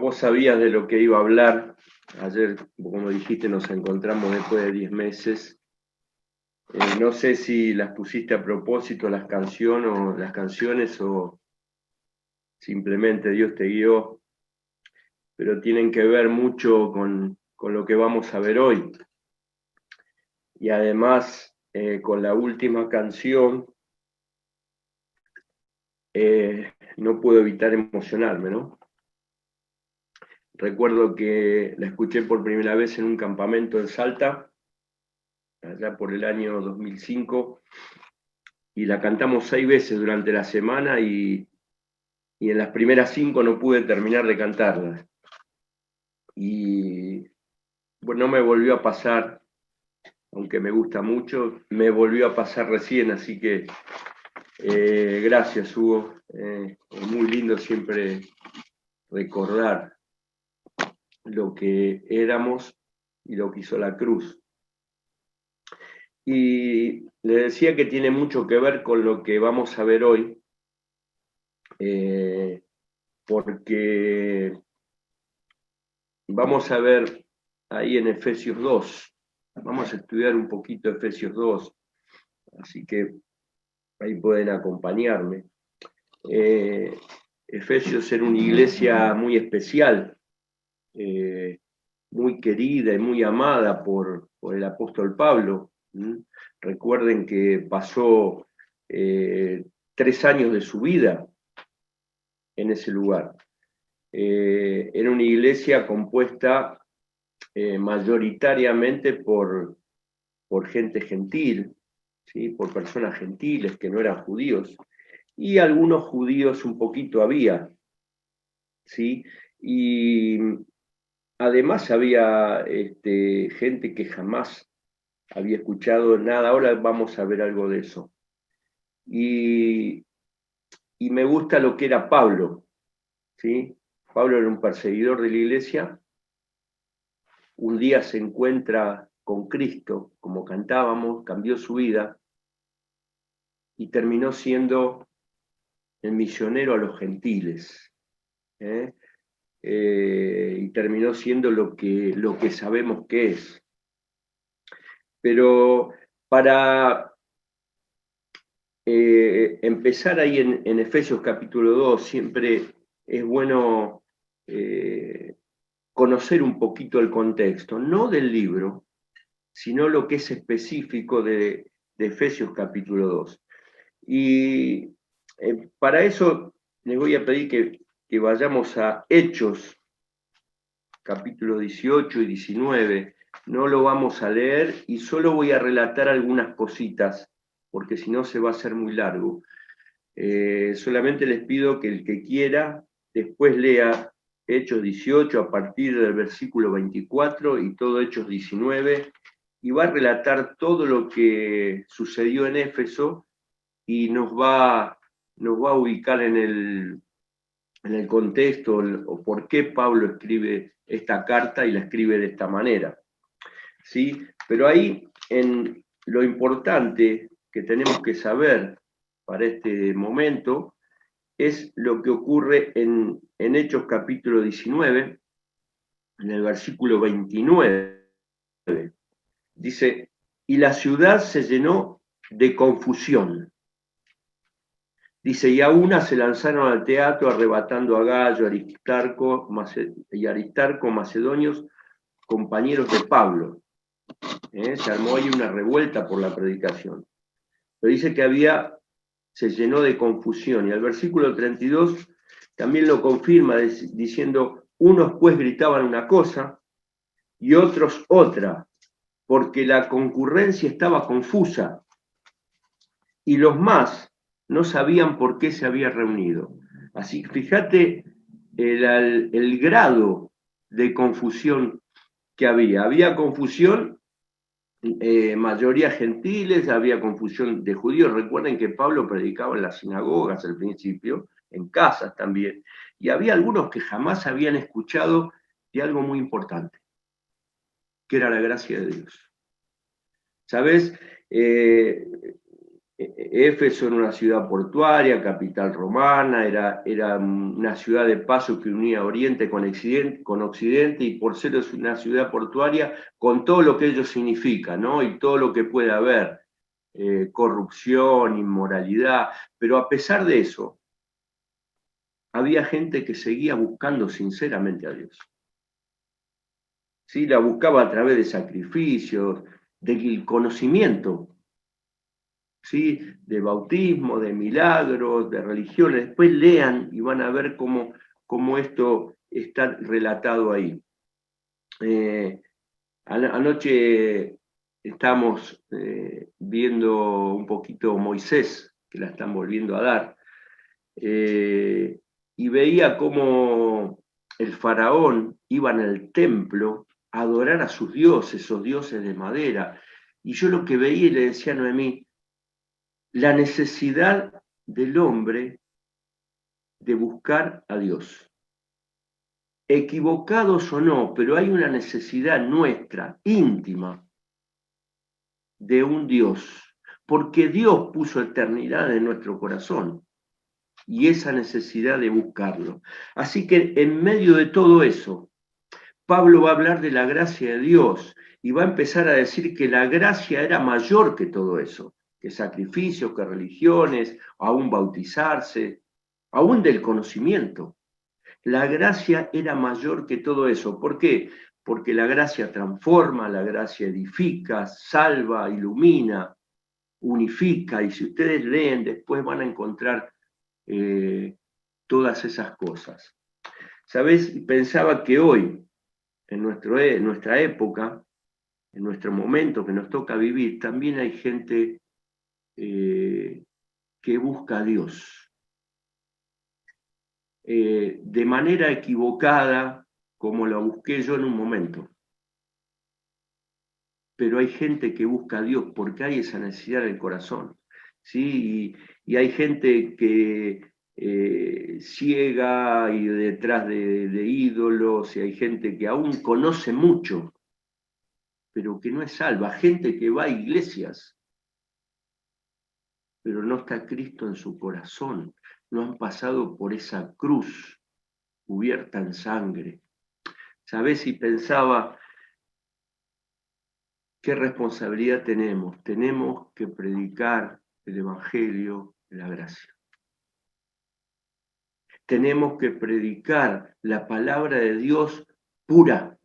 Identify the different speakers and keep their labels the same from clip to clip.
Speaker 1: vos sabías de lo que iba a hablar. Ayer, como dijiste, nos encontramos después de 10 meses. No sé si las pusiste a propósito las canciones o simplemente Dios te guió, pero tienen que ver mucho con lo que vamos a ver hoy. Y además, con la última canción, no puedo evitar emocionarme, ¿no? Recuerdo que la escuché por primera vez en un campamento en Salta, allá por el año 2005, y la cantamos 6 veces durante la semana y en las primeras 5 no pude terminar de cantarla. Y bueno, no me volvió a pasar, aunque me gusta mucho, me volvió a pasar recién, así que gracias, Hugo. Es muy lindo siempre recordar lo que éramos y lo que hizo la cruz. Y le decía que tiene mucho que ver con lo que vamos a ver hoy, porque vamos a ver ahí en Efesios 2, vamos a estudiar un poquito Efesios 2, así que ahí pueden acompañarme. Efesios era una iglesia muy especial, muy querida y muy amada por el apóstol Pablo. Recuerden que pasó 3 años de su vida en ese lugar. Era una iglesia compuesta mayoritariamente por gente gentil, ¿sí? Por personas gentiles que no eran judíos, y algunos judíos un poquito había, ¿sí? Y además había gente que jamás había escuchado nada. Ahora vamos a ver algo de eso. Y me gusta lo que era Pablo, ¿sí? Pablo era un perseguidor de la iglesia. Un día se encuentra con Cristo, como cantábamos, cambió su vida y terminó siendo el misionero a los gentiles. Y terminó siendo lo que sabemos que es. Pero para empezar ahí en Efesios capítulo 2, siempre es bueno conocer un poquito el contexto, no del libro, sino lo que es específico de Efesios capítulo 2. Y para eso les voy a pedir que vayamos a Hechos capítulos 18 y 19. No lo vamos a leer y solo voy a relatar algunas cositas, porque si no se va a hacer muy largo. Solamente les pido que el que quiera después lea Hechos 18 a partir del versículo 24 y todo Hechos 19, y va a relatar todo lo que sucedió en Éfeso y nos va a ubicar en el contexto o por qué Pablo escribe esta carta y la escribe de esta manera. ¿Sí? Pero ahí en lo importante que tenemos que saber para este momento es lo que ocurre en Hechos capítulo 19, en el versículo 29. Dice, y la ciudad se llenó de confusión. Dice, y a una se lanzaron al teatro arrebatando a Gallo, Aristarco, macedonios, compañeros de Pablo. Se armó ahí una revuelta por la predicación. Pero dice que se llenó de confusión. Y el versículo 32 también lo confirma diciendo, unos pues gritaban una cosa y otros otra, porque la concurrencia estaba confusa y los más no sabían por qué se había reunido. Así que fíjate el grado de confusión que había. Había confusión, mayoría gentiles, había confusión de judíos. Recuerden que Pablo predicaba en las sinagogas al principio, en casas también, y había algunos que jamás habían escuchado de algo muy importante, que era la gracia de Dios. ¿Sabes? Éfeso era una ciudad portuaria, capital romana, era una ciudad de paso que unía Oriente con Occidente, y por ser una ciudad portuaria, con todo lo que ello significa, ¿no? Y todo lo que puede haber, corrupción, inmoralidad, pero a pesar de eso, había gente que seguía buscando sinceramente a Dios. ¿Sí? La buscaba a través de sacrificios, del conocimiento, ¿sí? De bautismo, de milagros, de religiones. Después lean y van a ver cómo esto está relatado ahí. Anoche estamos viendo un poquito Moisés, que la están volviendo a dar, y veía cómo el faraón iba en el templo a adorar a sus dioses, esos dioses de madera. Y yo lo que veía y le decía a Noemí, la necesidad del hombre de buscar a Dios. Equivocados o no, pero hay una necesidad nuestra, íntima, de un Dios, porque Dios puso eternidad en nuestro corazón y esa necesidad de buscarlo. Así que en medio de todo eso, Pablo va a hablar de la gracia de Dios y va a empezar a decir que la gracia era mayor que todo eso, que sacrificios, que religiones, aún bautizarse, aún del conocimiento. La gracia era mayor que todo eso. ¿Por qué? Porque la gracia transforma, la gracia edifica, salva, ilumina, unifica, y si ustedes leen después van a encontrar todas esas cosas. ¿Sabés? Pensaba que hoy, en nuestra época, en nuestro momento que nos toca vivir, también hay gente que busca a Dios de manera equivocada, como la busqué yo en un momento. Pero hay gente que busca a Dios porque hay esa necesidad en el corazón, ¿sí? Y hay gente que ciega y detrás de ídolos, y hay gente que aún conoce mucho, pero que no es salva, gente que va a iglesias, pero no está Cristo en su corazón, no han pasado por esa cruz cubierta en sangre. ¿Sabés? Si pensaba, ¿qué responsabilidad tenemos? Tenemos que predicar el Evangelio de la gracia. Tenemos que predicar la palabra de Dios pura,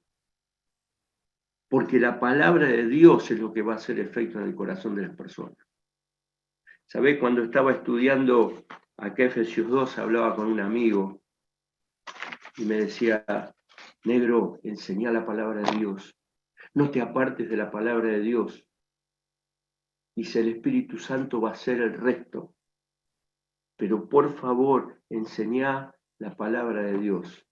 Speaker 1: porque la palabra de Dios es lo que va a hacer efecto en el corazón de las personas. ¿Sabés? Cuando estaba estudiando acá Efesios 2, hablaba con un amigo y me decía, negro, enseñá la palabra de Dios, no te apartes de la palabra de Dios. Dice, el Espíritu Santo va a hacer el resto, pero por favor, enseñá la palabra de Dios.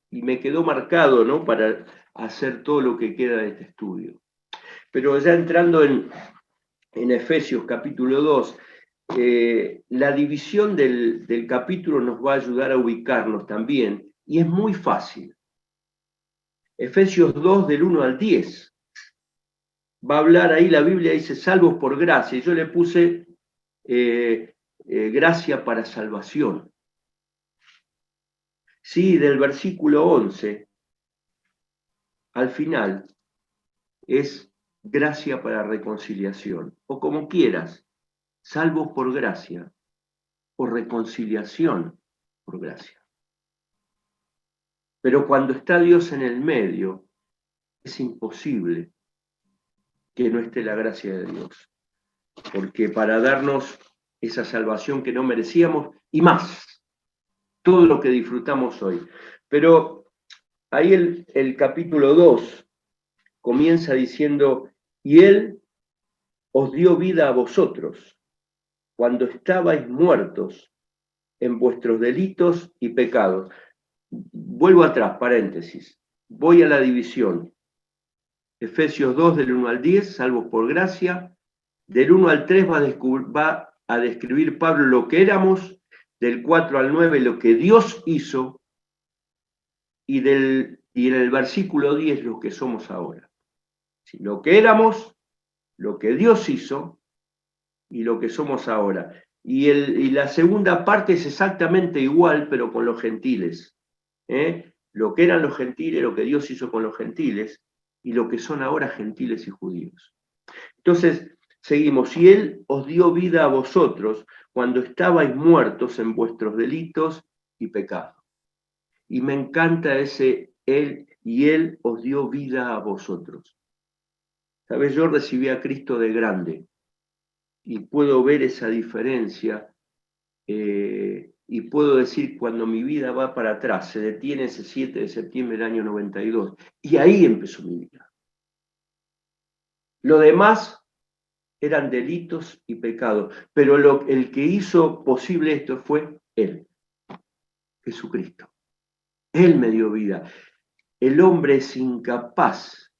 Speaker 1: Y me quedó marcado, ¿no?, para hacer todo lo que queda de este estudio. Pero ya entrando en Efesios capítulo 2, la división del capítulo nos va a ayudar a ubicarnos también, y es muy fácil. Efesios 2 del 1 al 10. Va a hablar ahí, la Biblia dice, salvos por gracia, y yo le puse gracia para salvación. Sí, del versículo 11 al final es gracia para reconciliación, o como quieras, salvos por gracia, o reconciliación por gracia. Pero cuando está Dios en el medio, es imposible que no esté la gracia de Dios, porque para darnos esa salvación que no merecíamos, y más, todo lo que disfrutamos hoy. Pero ahí el capítulo 2 comienza diciendo, y Él os dio vida a vosotros, cuando estabais muertos en vuestros delitos y pecados. Vuelvo atrás, paréntesis, voy a la división. Efesios 2 del 1 al 10, salvos por gracia. Del 1 al 3 va a describir Pablo lo que éramos, del 4 al 9 lo que Dios hizo, y en el versículo 10 lo que somos ahora. Lo que éramos, lo que Dios hizo, y lo que somos ahora. Y la segunda parte es exactamente igual, pero con los gentiles. Lo que eran los gentiles, lo que Dios hizo con los gentiles, y lo que son ahora gentiles y judíos. Entonces, seguimos. Y Él os dio vida a vosotros cuando estabais muertos en vuestros delitos y pecados. Y me encanta ese Él, y Él os dio vida a vosotros. ¿Sabes? Yo recibí a Cristo de grande y puedo ver esa diferencia y puedo decir cuando mi vida va para atrás, se detiene ese 7 de septiembre del año 92 y ahí empezó mi vida. Lo demás eran delitos y pecados, pero el que hizo posible esto fue Él, Jesucristo. Él me dio vida. El hombre es incapaz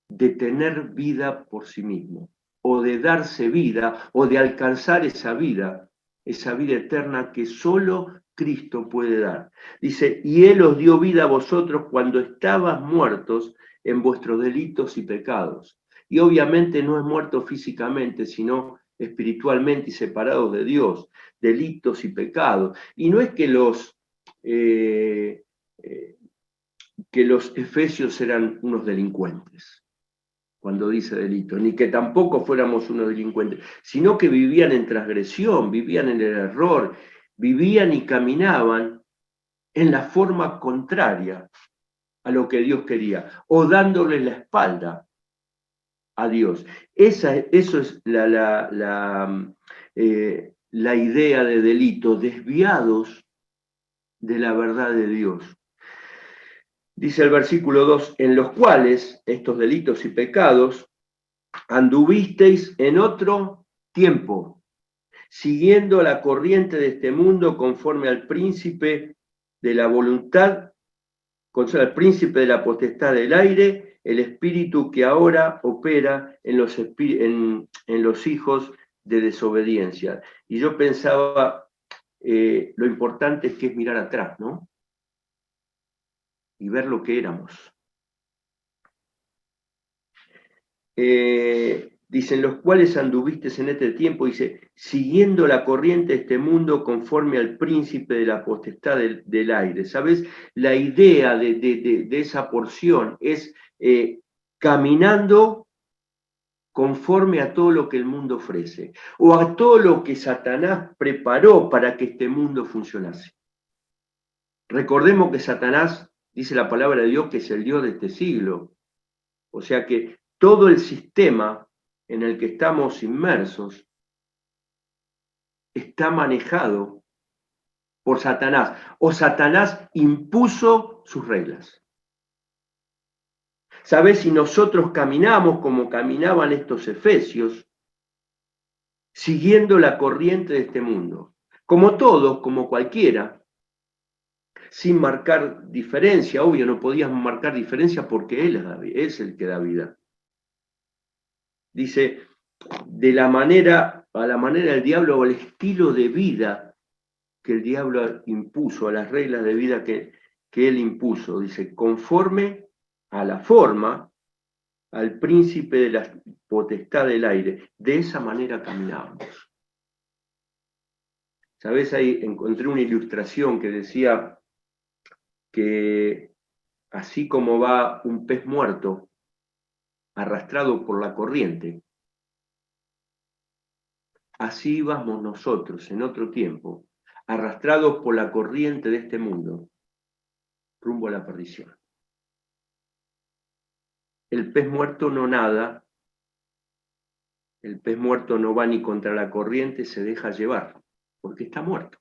Speaker 1: de tener vida por sí mismo, o de darse vida, o de alcanzar esa vida eterna que solo Cristo puede dar. Dice, y Él os dio vida a vosotros cuando estabas muertos en vuestros delitos y pecados. Y obviamente no es muerto físicamente, sino espiritualmente y separados de Dios, delitos y pecados. Y no es que los efesios eran unos delincuentes, cuando dice delito, ni que tampoco fuéramos unos delincuentes, sino que vivían en transgresión, vivían en el error, vivían y caminaban en la forma contraria a lo que Dios quería, o dándole la espalda a Dios. Eso es la idea de delito, desviados de la verdad de Dios. Dice el versículo 2, en los cuales estos delitos y pecados anduvisteis en otro tiempo, siguiendo la corriente de este mundo conforme al príncipe de la voluntad, conforme al príncipe de la potestad del aire, el espíritu que ahora opera en los hijos de desobediencia. Y yo pensaba, lo importante es que es mirar atrás, ¿no? Y ver lo que éramos. Dicen, los cuales anduvistes en este tiempo, dice, siguiendo la corriente de este mundo conforme al príncipe de la potestad del aire. ¿Sabes? La idea de esa porción es caminando conforme a todo lo que el mundo ofrece, o a todo lo que Satanás preparó para que este mundo funcionase. Recordemos que Satanás, dice la palabra de Dios, que es el Dios de este siglo. O sea que todo el sistema en el que estamos inmersos está manejado por Satanás, o Satanás impuso sus reglas. ¿Sabes? Si nosotros caminamos como caminaban estos efesios, siguiendo la corriente de este mundo, como todos, como cualquiera, sin marcar diferencia, obvio, no podíamos marcar diferencia porque Él es el que da vida. Dice, de la manera, a la manera del diablo o al estilo de vida que el diablo impuso, a las reglas de vida que él impuso, dice, conforme a la forma, al príncipe de la potestad del aire, de esa manera caminábamos. ¿Sabes? Ahí encontré una ilustración que decía que así como va un pez muerto arrastrado por la corriente, así íbamos nosotros en otro tiempo, arrastrados por la corriente de este mundo, rumbo a la perdición. El pez muerto no nada, el pez muerto no va ni contra la corriente, se deja llevar, porque está muerto.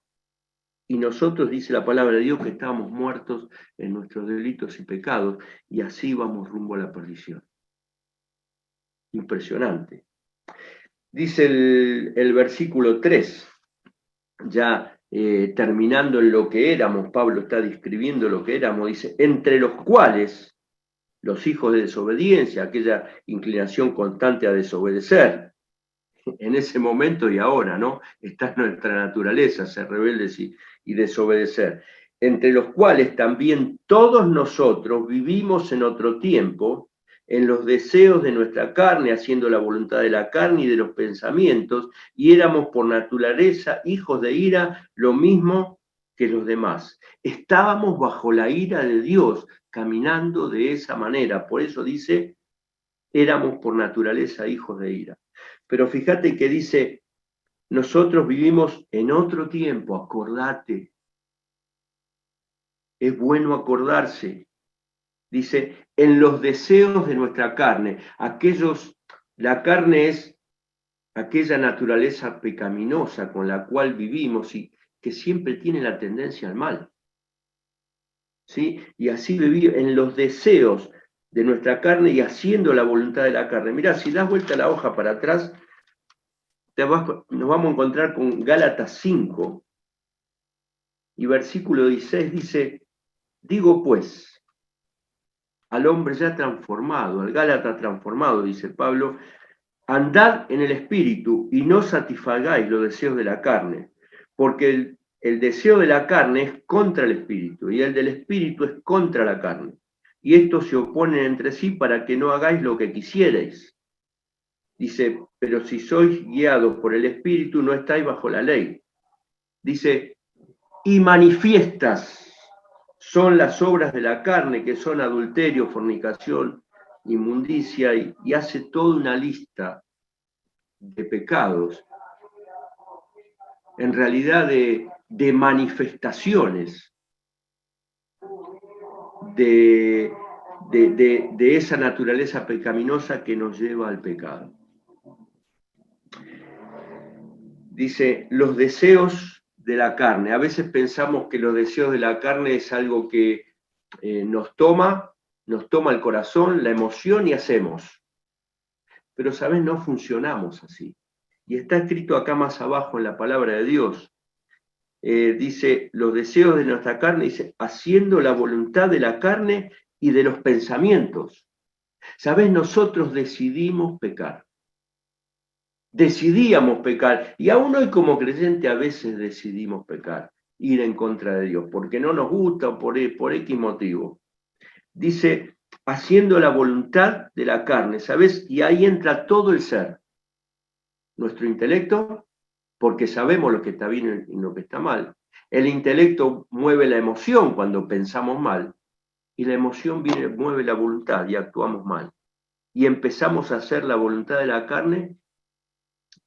Speaker 1: Y nosotros, dice la palabra de Dios, que estábamos muertos en nuestros delitos y pecados, y así vamos rumbo a la perdición. Impresionante. Dice el versículo 3, ya terminando en lo que éramos, Pablo está describiendo lo que éramos, dice, entre los cuales los hijos de desobediencia, aquella inclinación constante a desobedecer, en ese momento y ahora, ¿no? Está en nuestra naturaleza ser rebeldes y desobedecer, entre los cuales también todos nosotros vivimos en otro tiempo, en los deseos de nuestra carne, haciendo la voluntad de la carne y de los pensamientos, y éramos por naturaleza hijos de ira, lo mismo que los demás. Estábamos bajo la ira de Dios, caminando de esa manera. Por eso dice, éramos por naturaleza hijos de ira. Pero fíjate que dice, nosotros vivimos en otro tiempo, acordate. Es bueno acordarse. Dice, en los deseos de nuestra carne. La carne es aquella naturaleza pecaminosa con la cual vivimos y que siempre tiene la tendencia al mal. ¿Sí? Y así vivir en los deseos de nuestra carne y haciendo la voluntad de la carne. Mirá, si das vuelta la hoja para atrás, nos vamos a encontrar con Gálatas 5 y versículo 16 dice, digo pues, al hombre ya transformado, al Gálata transformado, dice Pablo, andad en el espíritu y no satisfagáis los deseos de la carne, porque el deseo de la carne es contra el espíritu y el del espíritu es contra la carne. Y estos se oponen entre sí para que no hagáis lo que quisierais. Dice, pero si sois guiados por el espíritu no estáis bajo la ley. Dice, y manifiestas son las obras de la carne, que son adulterio, fornicación, inmundicia, y hace toda una lista de pecados, en realidad de manifestaciones de esa naturaleza pecaminosa que nos lleva al pecado. Dice, los deseos de la carne. A veces pensamos que los deseos de la carne es algo que nos toma el corazón, la emoción y hacemos. Pero, ¿sabes? No funcionamos así. Y está escrito acá más abajo en la palabra de Dios. Dice, los deseos de nuestra carne, dice, haciendo la voluntad de la carne y de los pensamientos. ¿Sabes? Nosotros decidimos pecar. Decidíamos pecar. Y aún hoy como creyente a veces decidimos pecar, ir en contra de Dios, porque no nos gusta o por X motivo. Dice, haciendo la voluntad de la carne, ¿sabes? Y ahí entra todo el ser. Nuestro intelecto, porque sabemos lo que está bien y lo que está mal. El intelecto mueve la emoción cuando pensamos mal, y la emoción mueve la voluntad y actuamos mal. Y empezamos a hacer la voluntad de la carne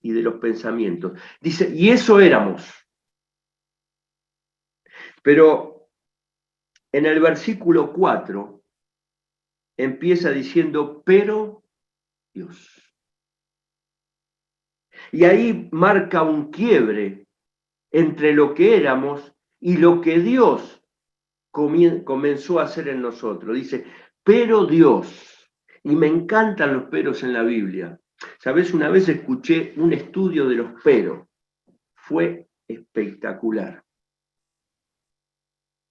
Speaker 1: y de los pensamientos. Dice, y eso éramos. Pero en el versículo 4 empieza diciendo, pero Dios. Y ahí marca un quiebre entre lo que éramos y lo que Dios comenzó a hacer en nosotros. Dice, pero Dios. Y me encantan los peros en la Biblia. ¿Sabes? Una vez escuché un estudio de los peros. Fue espectacular.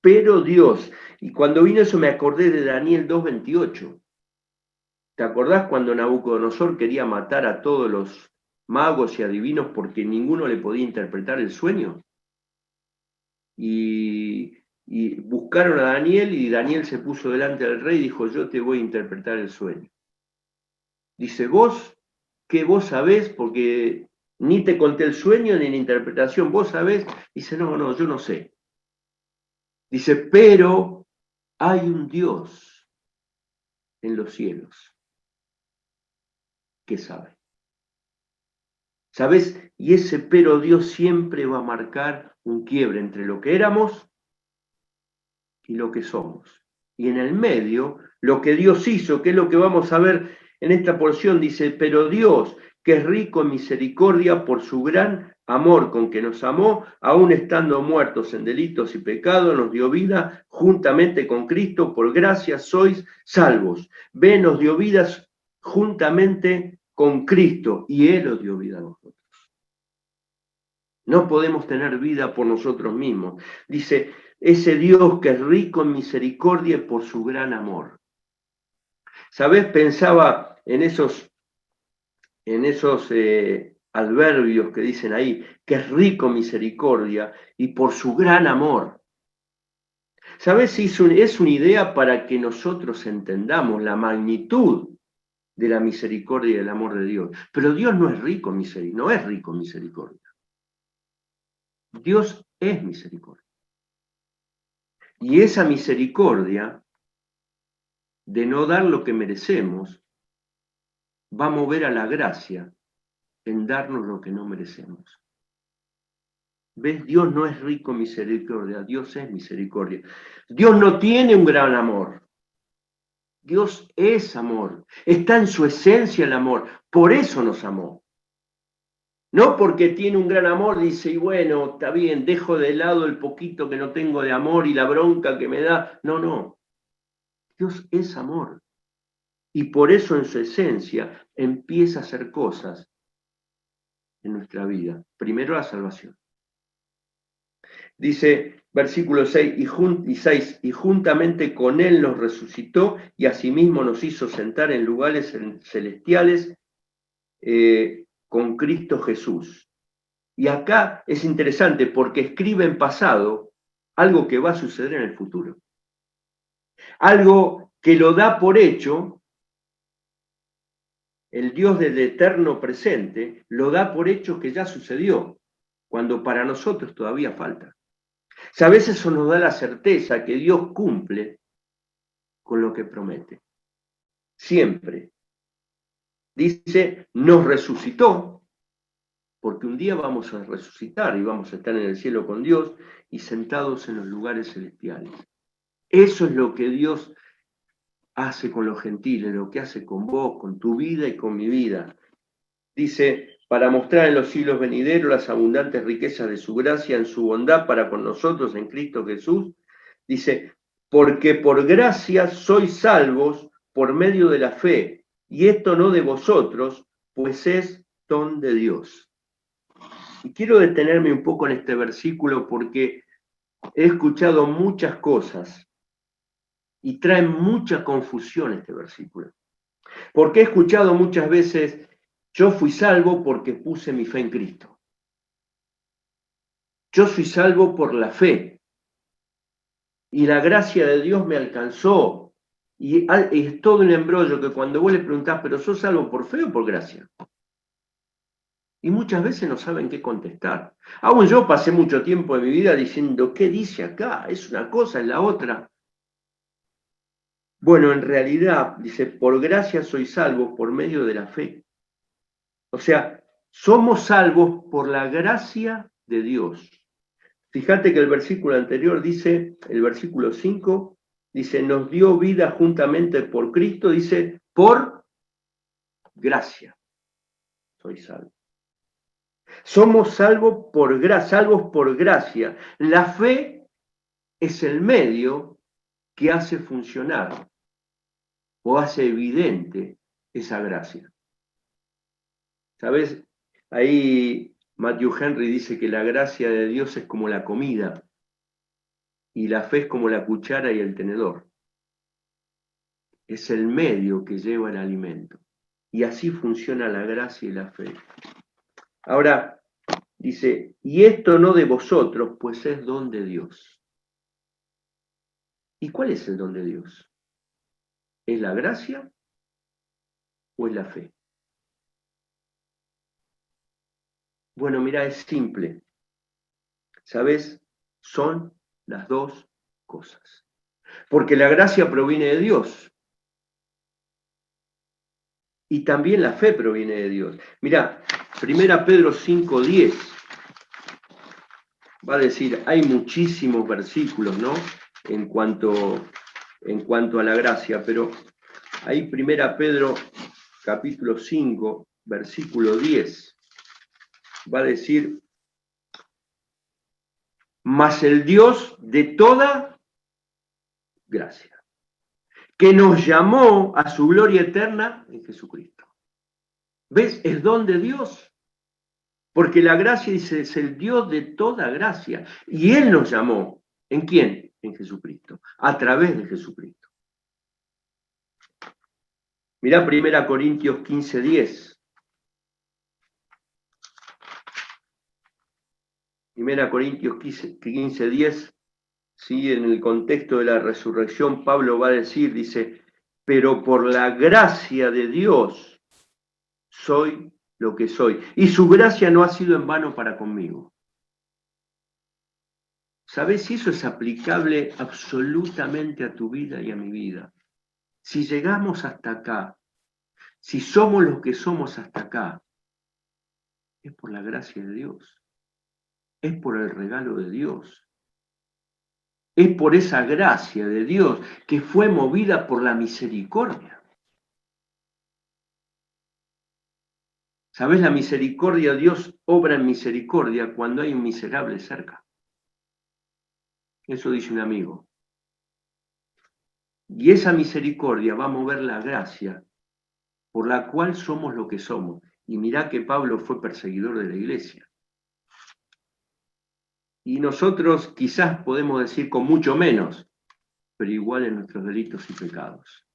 Speaker 1: Pero Dios. Y cuando vino eso me acordé de Daniel 2:28. ¿Te acordás cuando Nabucodonosor quería matar a todos los magos y adivinos porque ninguno le podía interpretar el sueño? Y buscaron a Daniel y Daniel se puso delante del rey y dijo, yo te voy a interpretar el sueño. Dice, ¿vos qué vos sabés? Porque ni te conté el sueño ni la interpretación, ¿vos sabés? Dice, no, yo no sé. Dice, pero hay un Dios en los cielos que sabe. ¿Sabes? Y ese pero Dios siempre va a marcar un quiebre entre lo que éramos y lo que somos. Y en el medio, lo que Dios hizo, que es lo que vamos a ver en esta porción, dice, pero Dios, que es rico en misericordia por su gran amor con que nos amó, aun estando muertos en delitos y pecados, nos dio vida juntamente con Cristo, por gracia sois salvos. Ve, nos dio vida juntamente con Cristo y Él os dio vida a nosotros. No podemos tener vida por nosotros mismos. Dice, ese Dios que es rico en misericordia por su gran amor. ¿Sabés? Pensaba en esos adverbios que dicen ahí, que es rico en misericordia y por su gran amor. ¿Sabés? Es una idea para que nosotros entendamos la magnitud de la misericordia y del amor de Dios. Pero Dios no es rico en misericordia, no es rico en misericordia. Dios es misericordia. Y esa misericordia de no dar lo que merecemos va a mover a la gracia en darnos lo que no merecemos. ¿Ves? Dios no es rico en misericordia, Dios es misericordia. Dios no tiene un gran amor. Dios es amor. Está en su esencia el amor. Por eso nos amó. No porque tiene un gran amor, dice, y bueno, está bien, dejo de lado el poquito que no tengo de amor y la bronca que me da. No, no. Dios es amor. Y por eso en su esencia empieza a hacer cosas en nuestra vida. Primero la salvación. Dice, versículo 6, y juntamente con él nos resucitó y asimismo nos hizo sentar en lugares celestiales con Cristo Jesús. Y acá es interesante porque escribe en pasado algo que va a suceder en el futuro. Algo que lo da por hecho, el Dios del eterno presente, lo da por hecho que ya sucedió, cuando para nosotros todavía falta. A veces eso nos da la certeza que Dios cumple con lo que promete. Siempre. Dice, nos resucitó, porque un día vamos a resucitar y vamos a estar en el cielo con Dios y sentados en los lugares celestiales. Eso es lo que Dios hace con los gentiles, lo que hace con vos, con tu vida y con mi vida. Dice, para mostrar en los siglos venideros las abundantes riquezas de su gracia en su bondad para con nosotros en Cristo Jesús. Dice, porque por gracia sois salvos por medio de la fe, y esto no de vosotros, pues es don de Dios. Y quiero detenerme un poco en este versículo porque he escuchado muchas cosas y trae mucha confusión este versículo. Porque he escuchado muchas veces, yo fui salvo porque puse mi fe en Cristo. Yo soy salvo por la fe. Y la gracia de Dios me alcanzó. Y es todo un embrollo que cuando vos le preguntás, ¿pero sos salvo por fe o por gracia? Y muchas veces no saben qué contestar. Aún yo pasé mucho tiempo de mi vida diciendo, ¿qué dice acá? Es una cosa, es la otra. Bueno, en realidad, dice, por gracia soy salvo por medio de la fe. O sea, somos salvos por la gracia de Dios. Fíjate que el versículo anterior dice, el versículo 5, dice, nos dio vida juntamente por Cristo, dice, por gracia soy salvo. Somos salvos por gracia. La fe es el medio que hace funcionar o hace evidente esa gracia. ¿Sabes? Ahí Matthew Henry dice que la gracia de Dios es como la comida y la fe es como la cuchara y el tenedor. Es el medio que lleva el alimento. Y así funciona la gracia y la fe. Ahora, dice, y esto no de vosotros, pues es don de Dios. ¿Y cuál es el don de Dios? ¿Es la gracia o es la fe? Bueno, mira, es simple. ¿Sabes? Son las dos cosas. Porque la gracia proviene de Dios. Y también la fe proviene de Dios. Mira, 1 Pedro 5:10 va a decir, hay muchísimos versículos, ¿no? En cuanto a la gracia, pero ahí 1 Pedro capítulo 5, versículo 10, va a decir, mas el Dios de toda gracia, que nos llamó a su gloria eterna en Jesucristo. ¿Ves? Es don de Dios. Porque la gracia, dice, es el Dios de toda gracia. Y Él nos llamó. ¿En quién? En Jesucristo. A través de Jesucristo. Mirá 1 Corintios 15:10. 1 Corintios 15:10. ¿Sí? En el contexto de la resurrección, Pablo va a decir, dice, pero por la gracia de Dios soy lo que soy. Y su gracia no ha sido en vano para conmigo. ¿Sabes si eso es aplicable absolutamente a tu vida y a mi vida? Si llegamos hasta acá, si somos los que somos hasta acá, es por la gracia de Dios, es por el regalo de Dios, es por esa gracia de Dios que fue movida por la misericordia. ¿Sabes? La misericordia, Dios obra en misericordia cuando hay un miserable cerca. Eso dice un amigo. Y esa misericordia va a mover la gracia por la cual somos lo que somos. Y mirá que Pablo fue perseguidor de la iglesia. Y nosotros quizás podemos decir con mucho menos, pero igual en nuestros delitos y pecados.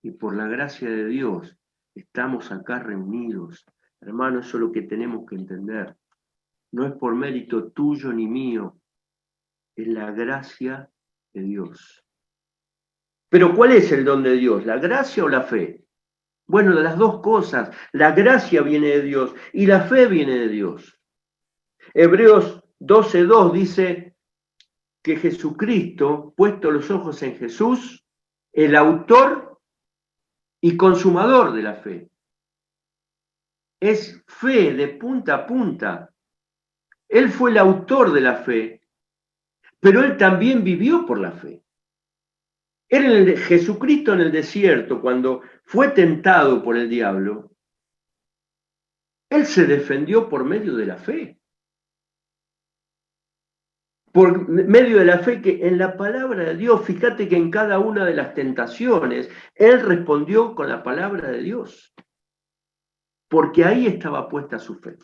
Speaker 1: Y por la gracia de Dios estamos acá reunidos. Hermano, eso es lo que tenemos que entender. No es por mérito tuyo ni mío, es la gracia de Dios. Pero ¿cuál es el don de Dios? ¿La gracia o la fe? Bueno, de las dos cosas. La gracia viene de Dios y la fe viene de Dios. Hebreos 12:2 dice que Jesucristo, puesto los ojos en Jesús, el autor y consumador de la fe. Es fe de punta a punta. Él fue el autor de la fe, pero él también vivió por la fe. Jesucristo en el desierto, cuando fue tentado por el diablo, él se defendió por medio de la fe. Por medio de la fe que en la palabra de Dios, fíjate que en cada una de las tentaciones, él respondió con la palabra de Dios. Porque ahí estaba puesta su fe.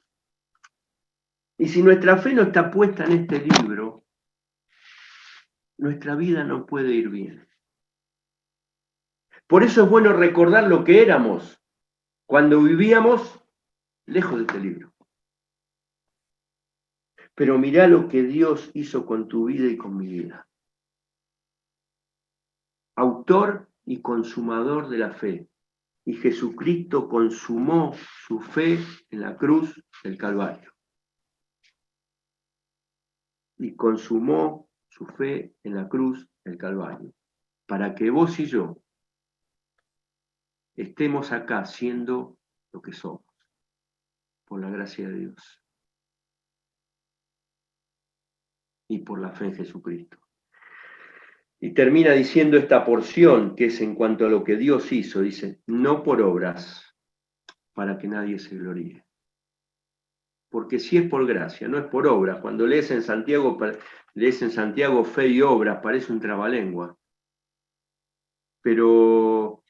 Speaker 1: Y si nuestra fe no está puesta en este libro, nuestra vida no puede ir bien. Por eso es bueno recordar lo que éramos cuando vivíamos lejos de este libro. Pero mirá lo que Dios hizo con tu vida y con mi vida. Autor y consumador de la fe. Y Jesucristo consumó su fe en la cruz del Calvario. Y consumó su fe en la cruz del Calvario. Para que vos y yo estemos acá siendo lo que somos, por la gracia de Dios y por la fe en Jesucristo. Y termina diciendo esta porción, que es en cuanto a lo que Dios hizo, dice, no por obras, para que nadie se gloríe. Porque si es por gracia, no es por obras. Cuando lees en Santiago fe y obras, parece un trabalengua. Pero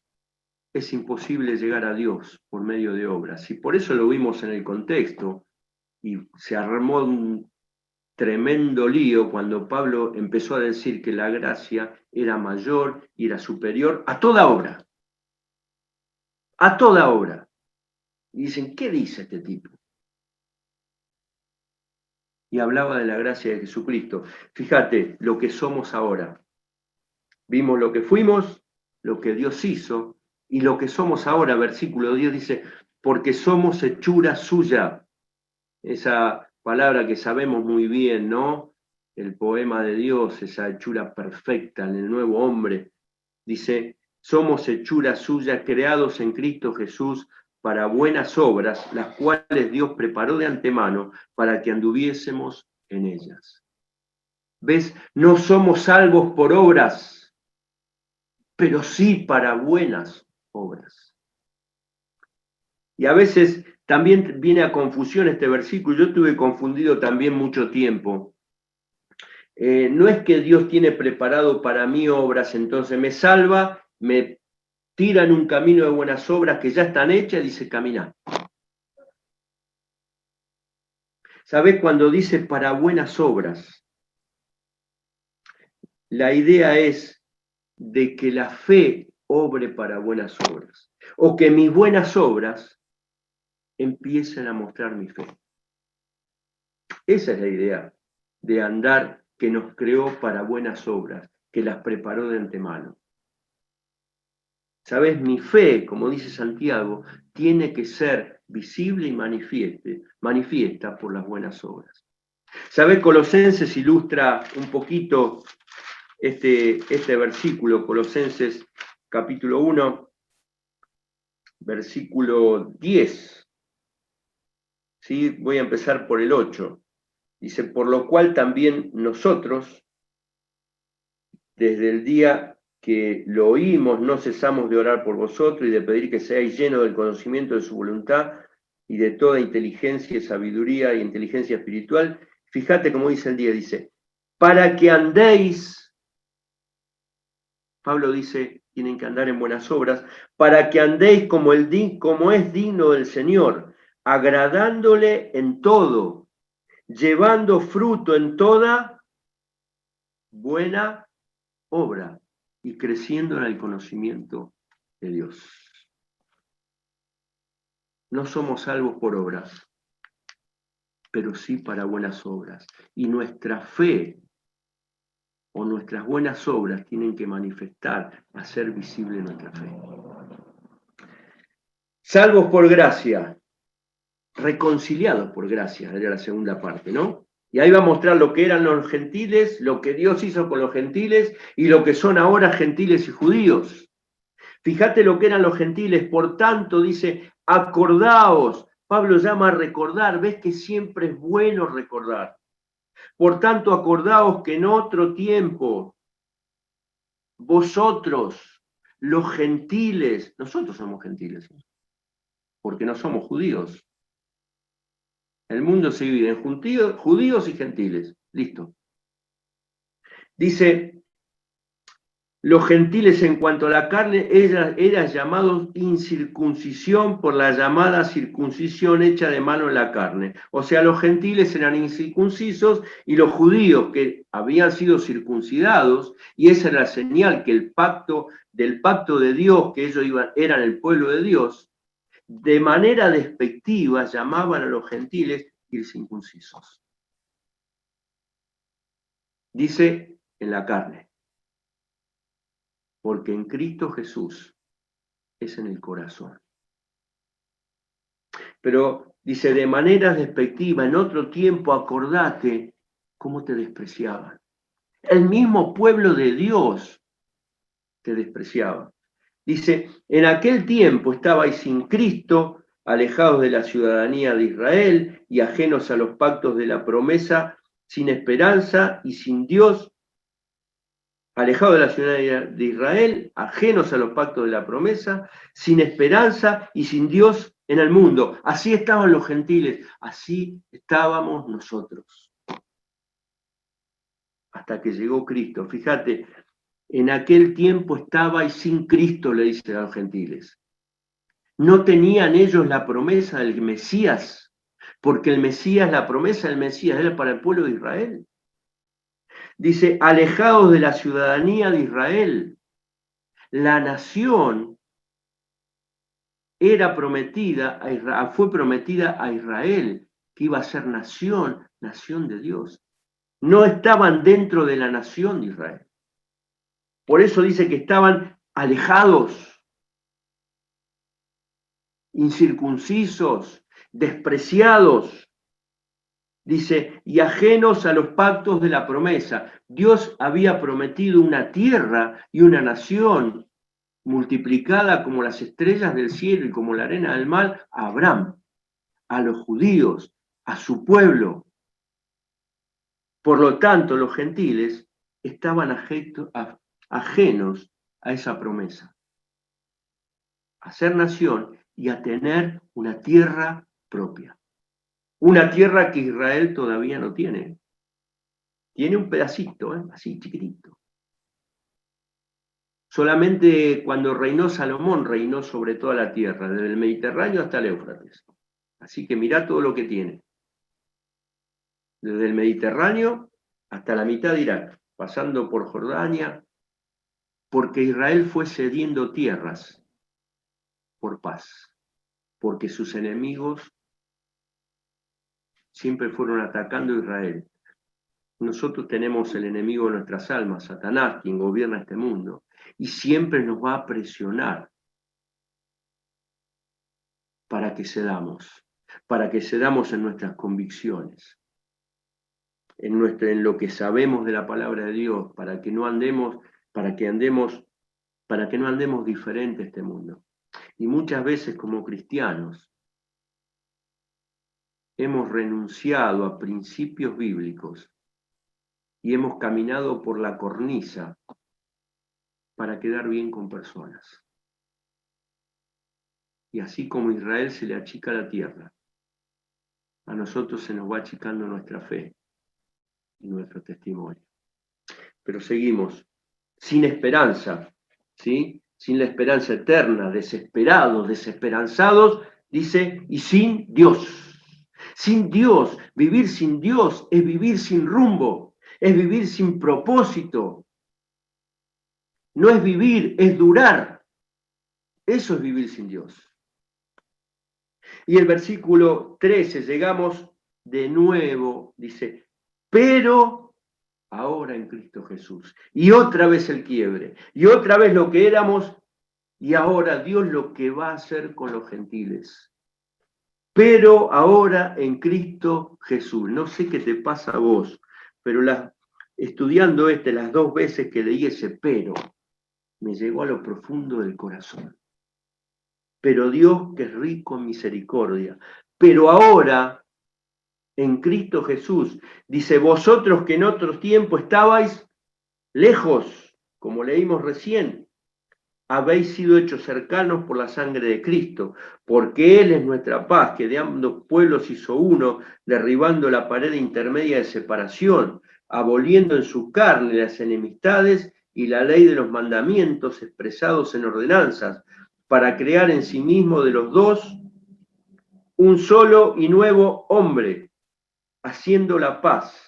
Speaker 1: es imposible llegar a Dios por medio de obras. Y por eso lo vimos en el contexto, y se armó un tremendo lío cuando Pablo empezó a decir que la gracia era mayor y era superior a toda obra. A toda obra. Y dicen, ¿qué dice este tipo? Y hablaba de la gracia de Jesucristo. Fíjate lo que somos ahora. Vimos lo que fuimos, lo que Dios hizo y lo que somos ahora. Versículo 10 dice, porque somos hechura suya. Esa palabra que sabemos muy bien, ¿no? El poema de Dios, esa hechura perfecta en el nuevo hombre. Dice, somos hechura suya, creados en Cristo Jesús para buenas obras, las cuales Dios preparó de antemano para que anduviésemos en ellas. ¿Ves? No somos salvos por obras, pero sí para buenas obras. Y a veces también viene a confusión este versículo. Yo estuve confundido también mucho tiempo. No es que Dios tiene preparado para mí obras, entonces me salva, me tira en un camino de buenas obras que ya están hechas y dice, camina. ¿Sabés? Cuando dice para buenas obras, la idea es de que la fe obre para buenas obras, o que mis buenas obras empiecen a mostrar mi fe. Esa es la idea de andar que nos creó para buenas obras, que las preparó de antemano. ¿Sabes? Mi fe, como dice Santiago, tiene que ser visible y manifiesta por las buenas obras. ¿Sabes? Colosenses ilustra un poquito este versículo, Colosenses capítulo 1, versículo 10. ¿Sí? Voy a empezar por el 8. Dice, por lo cual también nosotros, desde el día que lo oímos, no cesamos de orar por vosotros y de pedir que seáis llenos del conocimiento de su voluntad y de toda inteligencia, sabiduría y inteligencia espiritual. Fíjate cómo dice el día, dice, para que andéis, Pablo dice, tienen que andar en buenas obras, para que andéis como es digno del Señor, agradándole en todo, llevando fruto en toda buena obra y creciendo en el conocimiento de Dios. No somos salvos por obras, pero sí para buenas obras. Y nuestra fe o nuestras buenas obras tienen que manifestar, hacer visible nuestra fe. Salvos por gracia, reconciliados por gracia, era la segunda parte, ¿no? Y ahí va a mostrar lo que eran los gentiles, lo que Dios hizo con los gentiles y lo que son ahora gentiles y judíos. Fíjate lo que eran los gentiles, por tanto, dice, acordaos. Pablo llama a recordar, ves que siempre es bueno recordar. Por tanto, acordaos que en otro tiempo, vosotros, los gentiles, nosotros somos gentiles, porque no somos judíos. El mundo se divide en judíos y gentiles. Listo. Dice, los gentiles en cuanto a la carne eran llamados incircuncisión por la llamada circuncisión hecha de mano en la carne. O sea, los gentiles eran incircuncisos y los judíos que habían sido circuncidados, y esa era la señal que del pacto de Dios, que ellos eran el pueblo de Dios, de manera despectiva llamaban a los gentiles incircuncisos. Dice en la carne. Porque en Cristo Jesús es en el corazón. Pero dice, de manera despectiva, en otro tiempo acordate cómo te despreciaban. El mismo pueblo de Dios te despreciaba. Dice, en aquel tiempo estabais sin Cristo, alejados de la ciudadanía de Israel y ajenos a los pactos de la promesa, sin esperanza y sin Dios, alejados de la ciudadanía de Israel, ajenos a los pactos de la promesa, sin esperanza y sin Dios en el mundo. Así estaban los gentiles, así estábamos nosotros. Hasta que llegó Cristo. Fíjate, en aquel tiempo estabais sin Cristo, le dice a los gentiles. No tenían ellos la promesa del Mesías, porque el Mesías, la promesa del Mesías era para el pueblo de Israel. Dice, alejados de la ciudadanía de Israel, la nación fue prometida a Israel, que iba a ser nación de Dios. No estaban dentro de la nación de Israel. Por eso dice que estaban alejados, incircuncisos, despreciados. Dice, y ajenos a los pactos de la promesa. Dios había prometido una tierra y una nación multiplicada como las estrellas del cielo y como la arena del mar a Abraham, a los judíos, a su pueblo. Por lo tanto, los gentiles estaban ajenos a esa promesa, a ser nación y a tener una tierra propia. Una tierra que Israel todavía no tiene. Tiene un pedacito, así chiquitito. Solamente cuando reinó Salomón reinó sobre toda la tierra, desde el Mediterráneo hasta el Éufrates. Así que mirá todo lo que tiene. Desde el Mediterráneo hasta la mitad de Irak, pasando por Jordania, porque Israel fue cediendo tierras por paz, porque sus enemigos siempre fueron atacando a Israel. Nosotros tenemos el enemigo de nuestras almas, Satanás, quien gobierna este mundo, y siempre nos va a presionar para que cedamos en nuestras convicciones, en lo que sabemos de la palabra de Dios, para que no andemos diferente a este mundo. Y muchas veces como cristianos hemos renunciado a principios bíblicos y hemos caminado por la cornisa para quedar bien con personas. Y así como a Israel se le achica la tierra, a nosotros se nos va achicando nuestra fe y nuestro testimonio. Pero seguimos sin esperanza, ¿sí? Sin la esperanza eterna, desesperados, desesperanzados, dice, y sin Dios. Sin Dios, vivir sin Dios es vivir sin rumbo, es vivir sin propósito. No es vivir, es durar. Eso es vivir sin Dios. Y el versículo 13, llegamos de nuevo, dice, pero ahora en Cristo Jesús. Y otra vez el quiebre, y otra vez lo que éramos, y ahora Dios lo que va a hacer con los gentiles. Pero ahora en Cristo Jesús. No sé qué te pasa a vos, pero estudiando las 2 veces que leí ese pero, me llegó a lo profundo del corazón. Pero Dios, que es rico en misericordia, pero ahora en Cristo Jesús, dice, vosotros que en otro tiempo estabais lejos, como leímos recién, habéis sido hechos cercanos por la sangre de Cristo, porque Él es nuestra paz, que de ambos pueblos hizo uno, derribando la pared intermedia de separación, aboliendo en su carne las enemistades y la ley de los mandamientos expresados en ordenanzas, para crear en sí mismo de los dos un solo y nuevo hombre, haciendo la paz,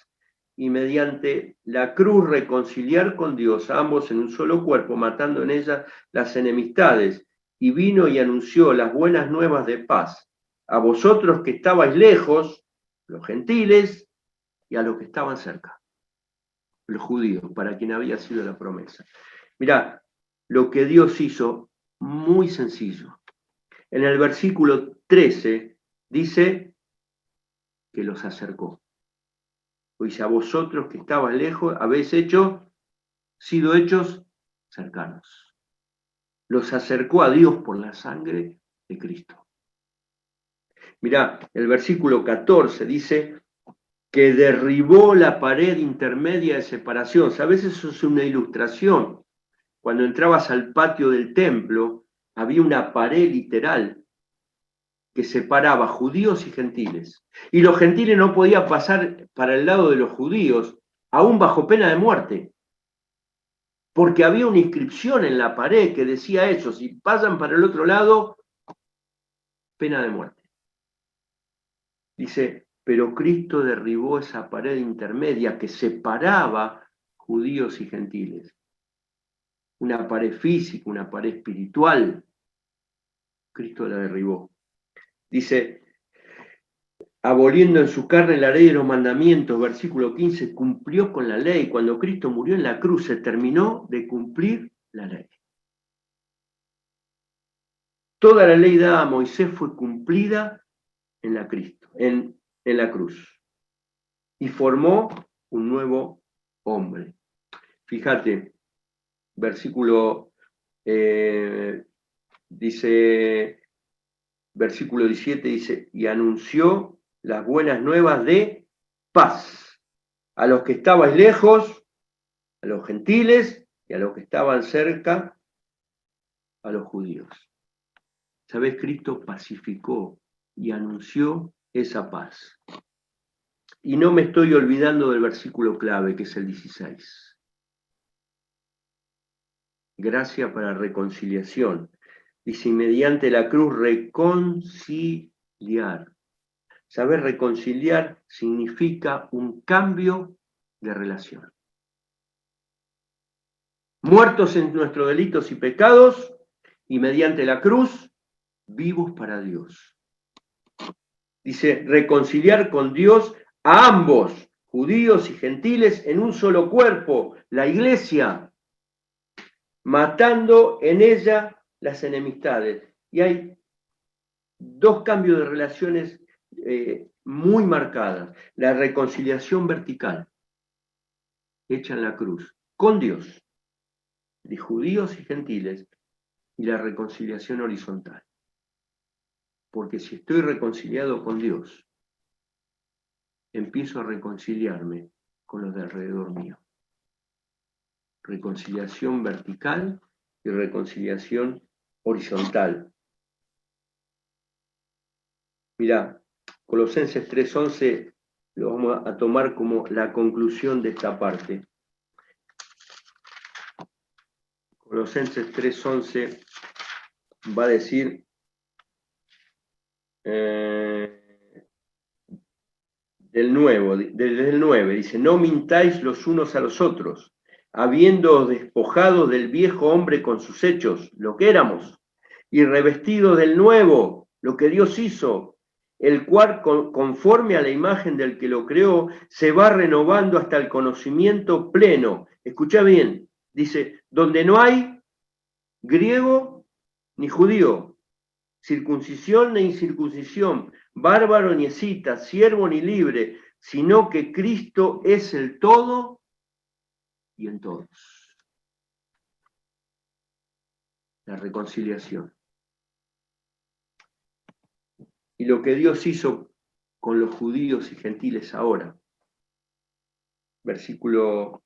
Speaker 1: y mediante la cruz reconciliar con Dios a ambos en un solo cuerpo, matando en ella las enemistades, y vino y anunció las buenas nuevas de paz a vosotros que estabais lejos, los gentiles, y a los que estaban cerca, los judíos, para quien había sido la promesa. Mirá, lo que Dios hizo, muy sencillo. En el versículo 13 dice que los acercó. Pues a vosotros que estabais lejos, habéis sido hechos cercanos. Los acercó a Dios por la sangre de Cristo. Mirá, el versículo 14 dice que derribó la pared intermedia de separación. ¿Sabes? Eso es una ilustración. Cuando entrabas al patio del templo, había una pared literal que separaba judíos y gentiles. Y los gentiles no podían pasar para el lado de los judíos, aún bajo pena de muerte. Porque había una inscripción en la pared que decía eso, si pasan para el otro lado, pena de muerte. Dice, pero Cristo derribó esa pared intermedia que separaba judíos y gentiles. Una pared física, una pared espiritual. Cristo la derribó. Dice, aboliendo en su carne la ley de los mandamientos, versículo 15, cumplió con la ley. Cuando Cristo murió en la cruz, se terminó de cumplir la ley. Toda la ley dada a Moisés fue cumplida en la cruz. Y formó un nuevo hombre. Fíjate, versículo 17 dice, y anunció las buenas nuevas de paz a los que estaban lejos, a los gentiles, y a los que estaban cerca, a los judíos. ¿Sabés? Cristo pacificó y anunció esa paz. Y no me estoy olvidando del versículo clave, que es el 16. Gracia para reconciliación. Dice, mediante la cruz reconciliar. Saber reconciliar significa un cambio de relación. Muertos en nuestros delitos y pecados, y mediante la cruz, vivos para Dios. Dice, reconciliar con Dios a ambos, judíos y gentiles, en un solo cuerpo, la iglesia, matando en ella las enemistades. Y hay dos cambios de relaciones muy marcadas. La reconciliación vertical, hecha en la cruz, con Dios, de judíos y gentiles, y la reconciliación horizontal. Porque si estoy reconciliado con Dios, empiezo a reconciliarme con los de alrededor mío. Reconciliación vertical y reconciliación horizontal. Mirá, Colosenses 3:11 lo vamos a tomar como la conclusión de esta parte. Colosenses 3:11 va a decir del 9, dice, no mintáis los unos a los otros, habiéndoos despojado del viejo hombre con sus hechos, lo que éramos, y revestido del nuevo, lo que Dios hizo, el cual conforme a la imagen del que lo creó, se va renovando hasta el conocimiento pleno. Escucha bien, dice, donde no hay griego ni judío, circuncisión ni incircuncisión, bárbaro ni escita, siervo ni libre, sino que Cristo es el todo y en todos. La reconciliación. Y lo que Dios hizo con los judíos y gentiles ahora. Versículo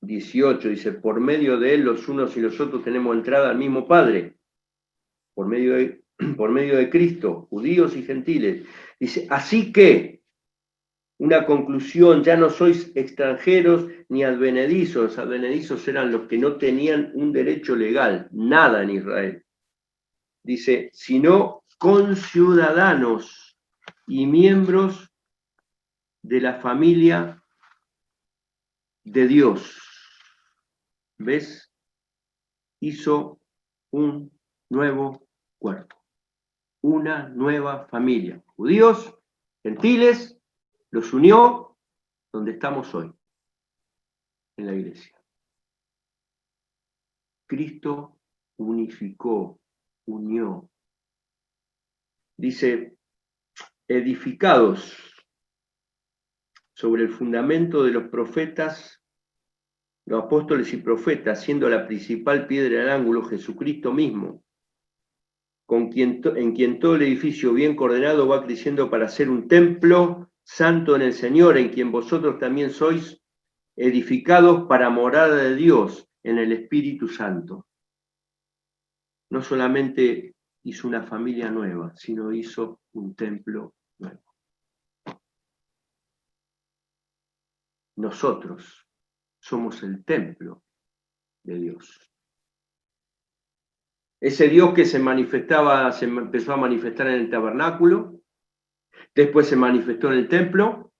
Speaker 1: 18 dice, por medio de él los unos y los otros tenemos entrada al mismo Padre, por medio de Cristo, judíos y gentiles. Dice, así que, una conclusión, ya no sois extranjeros ni advenedizos. Advenedizos eran los que no tenían un derecho legal, nada en Israel. Dice, sino conciudadanos y miembros de la familia de Dios. ¿Ves? Hizo un nuevo cuerpo, una nueva familia. Judíos, gentiles, los unió donde estamos hoy, en la iglesia. Cristo unificó, unió. Dice, edificados sobre el fundamento de los profetas, los apóstoles y profetas, siendo la principal piedra del ángulo Jesucristo mismo, en quien todo el edificio bien coordenado va creciendo para ser un templo santo en el Señor, en quien vosotros también sois edificados para morada de Dios en el Espíritu Santo. No solamente hizo una familia nueva, sino hizo un templo nuevo. Nosotros somos el templo de Dios. Ese Dios que se empezó a manifestar en el tabernáculo, después se manifestó en el templo,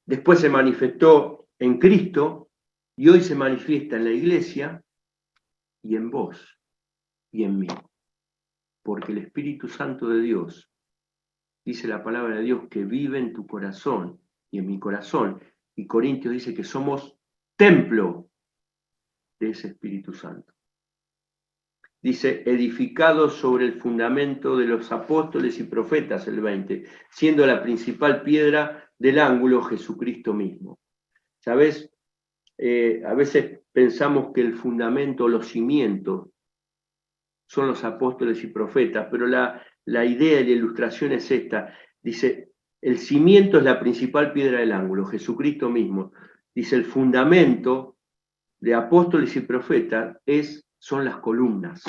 Speaker 1: después se manifestó en Cristo y hoy se manifiesta en la iglesia y en vos y en mí. Porque el Espíritu Santo de Dios, dice la palabra de Dios, que vive en tu corazón y en mi corazón. Y Corintios dice que somos templo de ese Espíritu Santo. Dice, edificados sobre el fundamento de los apóstoles y profetas, el 20, siendo la principal piedra del ángulo Jesucristo mismo. ¿Sabes? A veces pensamos que el fundamento, los cimientos, son los apóstoles y profetas, pero la idea y la ilustración es esta. Dice, el cimiento es la principal piedra del ángulo, Jesucristo mismo. Dice, el fundamento de apóstoles y profetas son las columnas.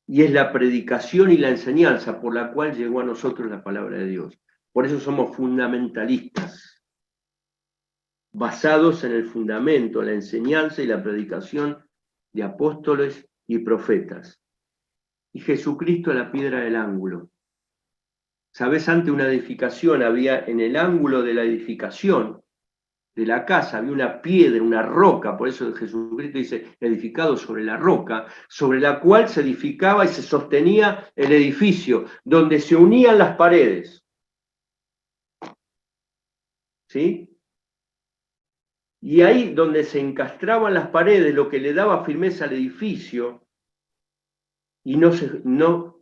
Speaker 1: Y es la predicación y la enseñanza por la cual llegó a nosotros la palabra de Dios. Por eso somos fundamentalistas, basados en el fundamento, la enseñanza y la predicación de apóstoles y profetas. Y Jesucristo la piedra del ángulo. ¿Sabes? Ante una edificación había en el ángulo de la edificación de la casa, había una piedra, una roca, por eso Jesucristo dice, edificado sobre la roca, sobre la cual se edificaba y se sostenía el edificio, donde se unían las paredes. ¿Sí? Y ahí donde se encastraban las paredes, lo que le daba firmeza al edificio, y no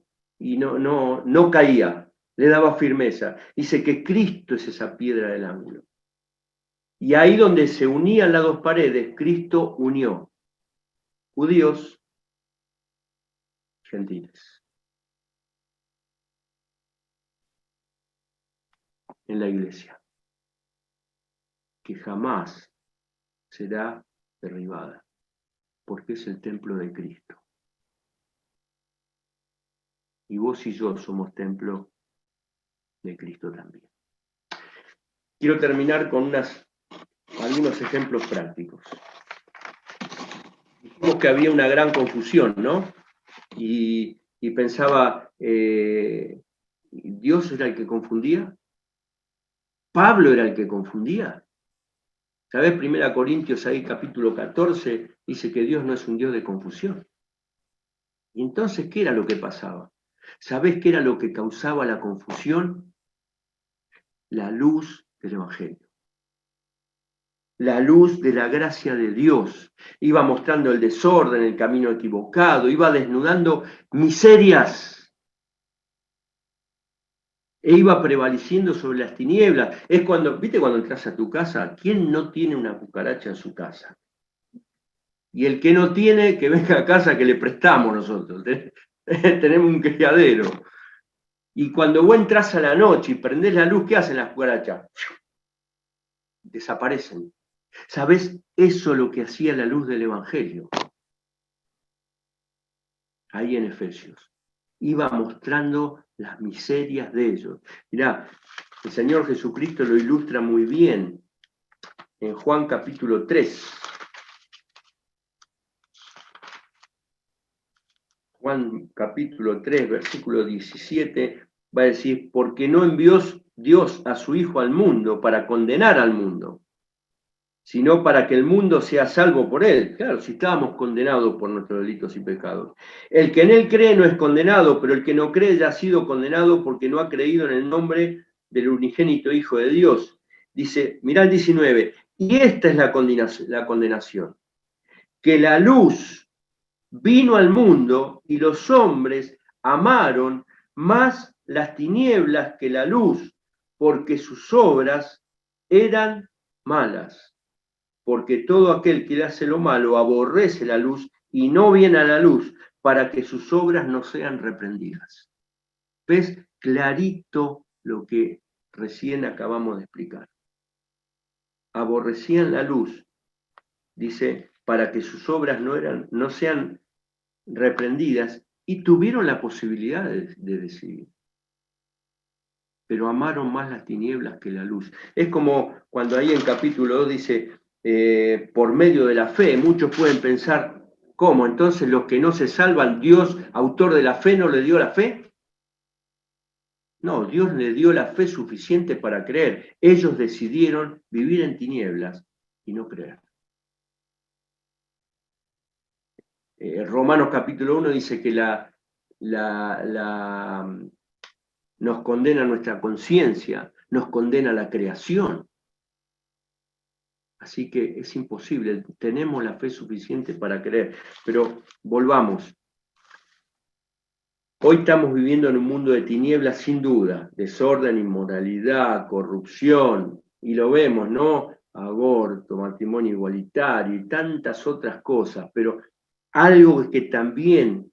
Speaker 1: caía, le daba firmeza. Dice que Cristo es esa piedra del ángulo. Y ahí donde se unían las dos paredes, Cristo unió judíos, gentiles, en la iglesia, que jamás será derribada, porque es el templo de Cristo. Y vos y yo somos templo de Cristo también. Quiero terminar con algunos ejemplos prácticos. Dijimos que había una gran confusión, ¿no? Y pensaba, ¿Dios era el que confundía? ¿Pablo era el que confundía? ¿Sabés? 1 Corintios ahí, capítulo 14, dice que Dios no es un Dios de confusión. Y entonces, ¿qué era lo que pasaba? ¿Sabés qué era lo que causaba la confusión? La luz del Evangelio. La luz de la gracia de Dios. Iba mostrando el desorden, el camino equivocado, iba desnudando miserias. E iba prevaleciendo sobre las tinieblas. Es cuando, ¿viste cuando entras a tu casa? ¿Quién no tiene una cucaracha en su casa? Y el que no tiene, que venga a casa que le prestamos nosotros. Tenemos un criadero. Y cuando vos entras a la noche y prendés la luz, ¿qué hacen las cucarachas? Desaparecen. ¿Sabés? Eso es lo que hacía la luz del Evangelio. Ahí en Efesios. Iba mostrando las miserias de ellos. Mirá, el Señor Jesucristo lo ilustra muy bien en Juan capítulo 3. Juan capítulo 3, versículo 17, va a decir, porque no envió Dios a su Hijo al mundo para condenar al mundo, sino para que el mundo sea salvo por él. Claro, si estábamos condenados por nuestros delitos y pecados. El que en él cree no es condenado, pero el que no cree ya ha sido condenado porque no ha creído en el nombre del unigénito Hijo de Dios. Dice, mirá el 19, y esta es la condenación, que la luz vino al mundo y los hombres amaron más las tinieblas que la luz, porque sus obras eran malas. Porque todo aquel que le hace lo malo aborrece la luz y no viene a la luz para que sus obras no sean reprendidas. ¿Ves? Clarito lo que recién acabamos de explicar. Aborrecían la luz, dice, para que sus obras no sean reprendidas, y tuvieron la posibilidad de decidir. Pero amaron más las tinieblas que la luz. Es como cuando ahí en capítulo 2 dice, por medio de la fe, muchos pueden pensar, ¿cómo? Entonces los que no se salvan, Dios, autor de la fe, ¿no le dio la fe? No, Dios le dio la fe suficiente para creer. Ellos decidieron vivir en tinieblas y no creer. Romanos capítulo 1 dice que nos condena nuestra conciencia, nos condena la creación. Así que es imposible, tenemos la fe suficiente para creer. Pero volvamos. Hoy estamos viviendo en un mundo de tinieblas sin duda, desorden, inmoralidad, corrupción, y lo vemos, ¿no? Aborto, matrimonio igualitario y tantas otras cosas, pero algo que también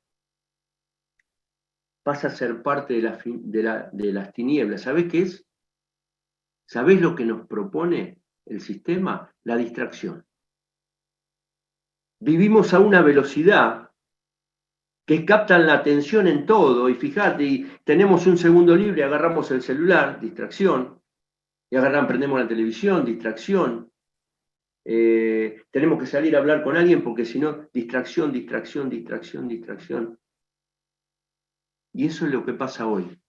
Speaker 1: pasa a ser parte de las tinieblas. ¿Sabés qué es? ¿Sabés lo que nos propone el sistema? La distracción. Vivimos a una velocidad que captan la atención en todo, y fíjate, y tenemos un segundo libre, agarramos el celular, distracción, y prendemos la televisión, distracción. Tenemos que salir a hablar con alguien porque si no, distracción, distracción, distracción, distracción. Y eso es lo que pasa hoy.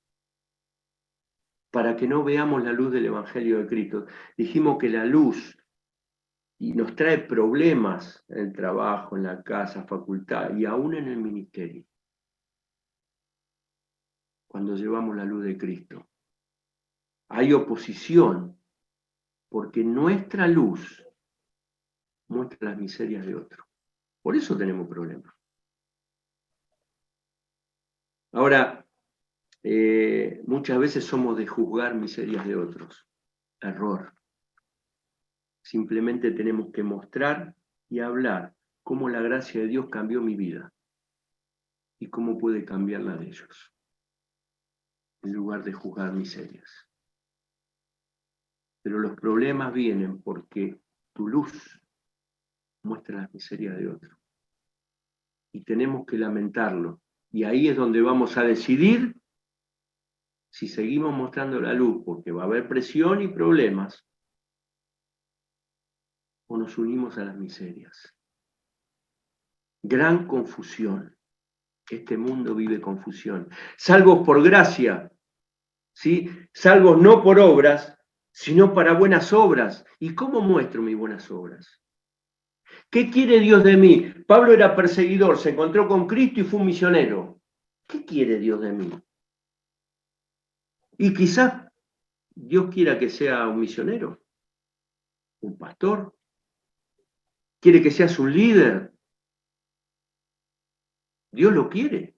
Speaker 1: Para que no veamos la luz del Evangelio de Cristo. Dijimos que la luz y nos trae problemas en el trabajo, en la casa, facultad y aún en el ministerio. Cuando llevamos la luz de Cristo. Hay oposición porque nuestra luz muestra las miserias de otro. Por eso tenemos problemas. Ahora, muchas veces somos de juzgar miserias de otros. Error. Simplemente tenemos que mostrar y hablar cómo la gracia de Dios cambió mi vida y cómo puede cambiar la de ellos, en lugar de juzgar miserias. Pero los problemas vienen porque tu luz muestra las miserias de otro. Y tenemos que lamentarlo. Y ahí es donde vamos a decidir si seguimos mostrando la luz, porque va a haber presión y problemas, o nos unimos a las miserias. Gran confusión. Este mundo vive confusión. Salvos por gracia, ¿sí? Salvos no por obras, sino para buenas obras. ¿Y cómo muestro mis buenas obras? ¿Qué quiere Dios de mí? Pablo era perseguidor, se encontró con Cristo y fue un misionero. ¿Qué quiere Dios de mí? Y quizás Dios quiera que sea un misionero, un pastor. Quiere que seas un líder. Dios lo quiere.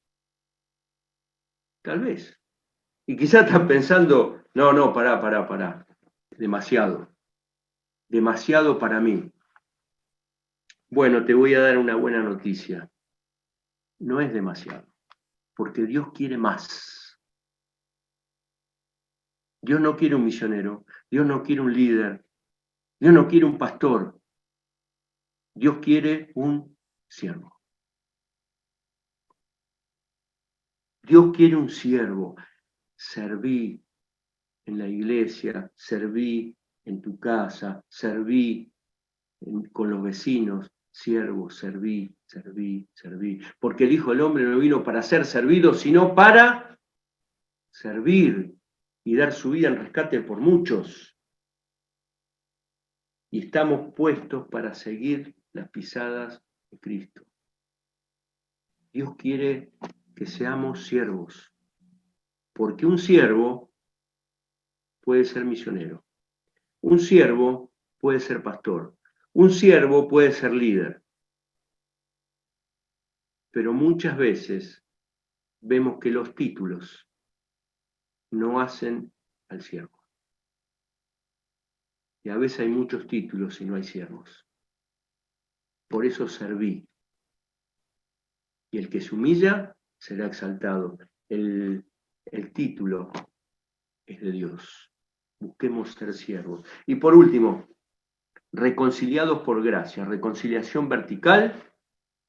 Speaker 1: Tal vez. Y quizás están pensando, no, pará. Demasiado. Demasiado para mí. Bueno, te voy a dar una buena noticia. No es demasiado, porque Dios quiere más. Dios no quiere un misionero, Dios no quiere un líder, Dios no quiere un pastor, Dios quiere un siervo. Dios quiere un siervo. Serví en la iglesia, serví en tu casa, serví con los vecinos, siervo, serví. Porque el Hijo del Hombre no vino para ser servido, sino para servir y dar su vida en rescate por muchos. Y estamos puestos para seguir las pisadas de Cristo. Dios quiere que seamos siervos, porque un siervo puede ser misionero, un siervo puede ser pastor, un siervo puede ser líder, pero muchas veces vemos que los títulos no hacen al siervo. Y a veces hay muchos títulos y no hay siervos. Por eso serví. Y el que se humilla será exaltado. El título es de Dios. Busquemos ser siervos. Y por último, reconciliados por gracia. Reconciliación vertical,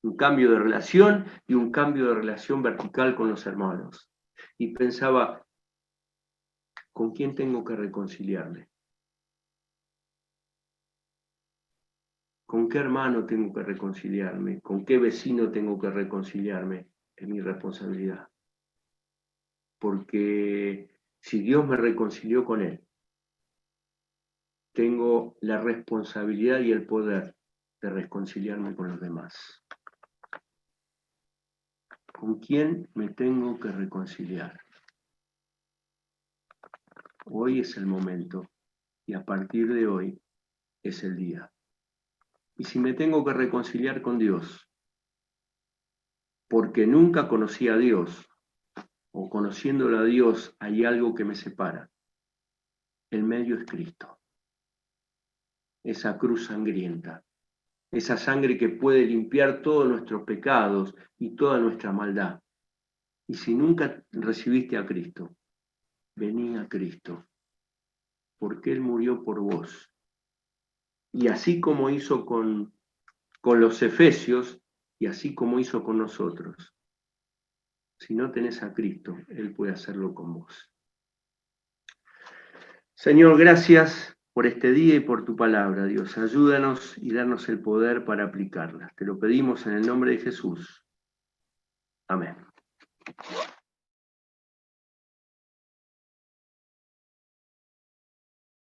Speaker 1: un cambio de relación y un cambio de relación vertical con los hermanos. Y pensaba, ¿con quién tengo que reconciliarme? ¿Con qué hermano tengo que reconciliarme? ¿Con qué vecino tengo que reconciliarme? Es mi responsabilidad. Porque si Dios me reconcilió con él, tengo la responsabilidad y el poder de reconciliarme con los demás. ¿Con quién me tengo que reconciliar? Hoy es el momento y a partir de hoy es el día. Y si me tengo que reconciliar con Dios, porque nunca conocí a Dios, o conociéndolo a Dios hay algo que me separa, el medio es Cristo. Esa cruz sangrienta, esa sangre que puede limpiar todos nuestros pecados y toda nuestra maldad. Y si nunca recibiste a Cristo, vení a Cristo, porque Él murió por vos. Y así como hizo con los efesios, y así como hizo con nosotros, si no tenés a Cristo, Él puede hacerlo con vos. Señor, gracias por este día y por tu palabra, Dios. Ayúdanos y danos el poder para aplicarla. Te lo pedimos en el nombre de Jesús. Amén.